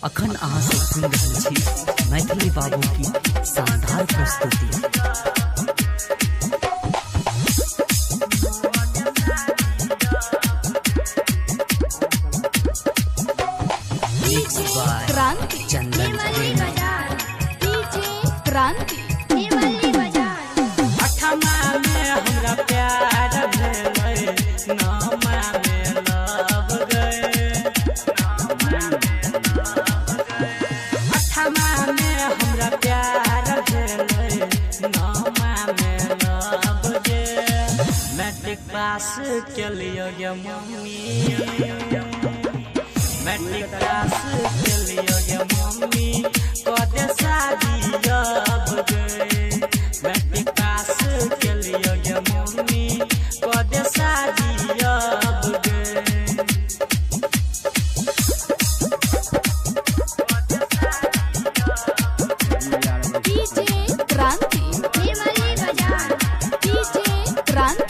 अखन अहाँ सब सुन रहल छी मैथिली बाबू की शानदार प्रस्तुति। क्रांति चंदन क्रांति अठमा में हमरा प्यार भेलै, नमा में लव गए। अठमा में हमरा प्यार भेलै, नमा में लव गए। मैट्रिक पास केलियो गे मम्मी, मैट्रिक पास केलियो गे मम्मी, कदे शादी अब गए। मैट्रिक पास केलियो गे मम्मी, कदे शादी अब गए। क्रांति क्रांति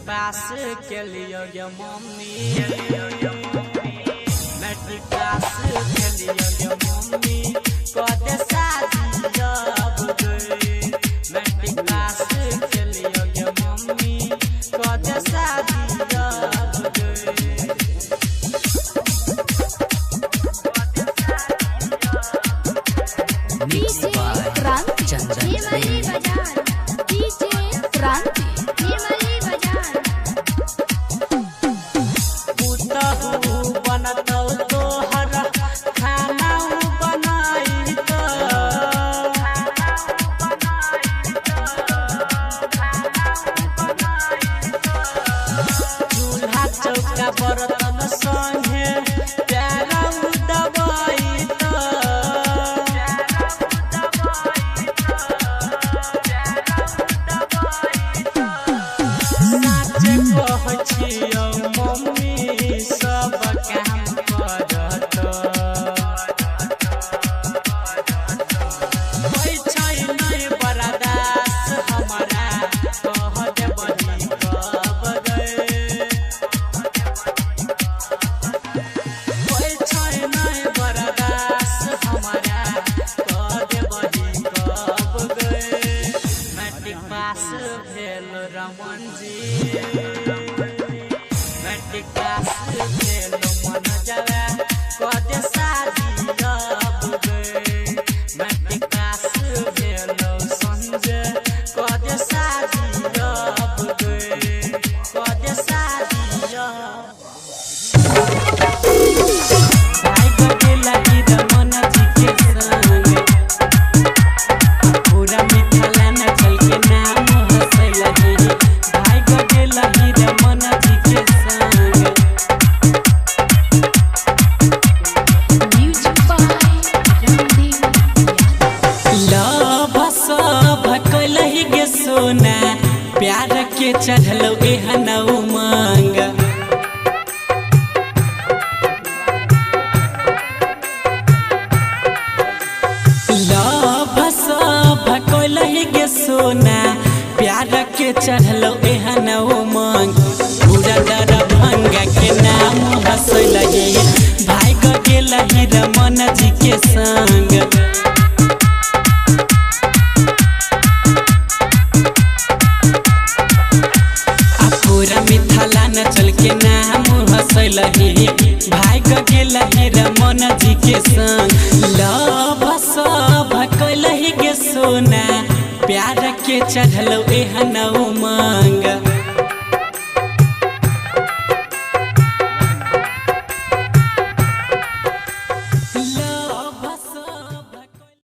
पास केलियो गे मम्मी, मैट्रिक पास केलियो गे मम्मी, कदे शादी अब गए। मैट्रिक पास केलियो गे मम्मी, कदे शादी अब गए। क्रांति चंदन क्रांति बनतौ तोहर खाना बनाई तो चूल्हा चौका बर्तन संगे प्यार दबाई तो साचे कहै छियौ मम्मी सब काम करत। होइ छै नै बर्दाश्त हमरा, कह देबही कब गए। होइ छै नै बर्दाश्त हमरा, कह देबही कब गए। मैट्रिक पास भेल रमन जी, मैट्रिक पास भेल मन जवा, कदे शादी अब गए। मैट्रिक पास भेल संजय, कदे शादी अब गए। कदे शादी भाई गटे लगी रमन जी के संग, पूरा मिथिला न चल के नाम हंसे लगी। भाई गटे लगी रमन जी के संग। लव सब कलही गे सोना, प्यार के चढ़लौ एहन उमंग। लव सब कलही गे सोना, प्यार के चढ़लौ एहन उमंग। पूरा दरभंगा के नाम हंसे लगी, भाई गेलही रमन जी के संग। पूरा मिथिला न चल के नाम हंसलही, भाई गेलही रमन जी के संग। लव सब सोना प्यार के चढ़लो एहन उमंग।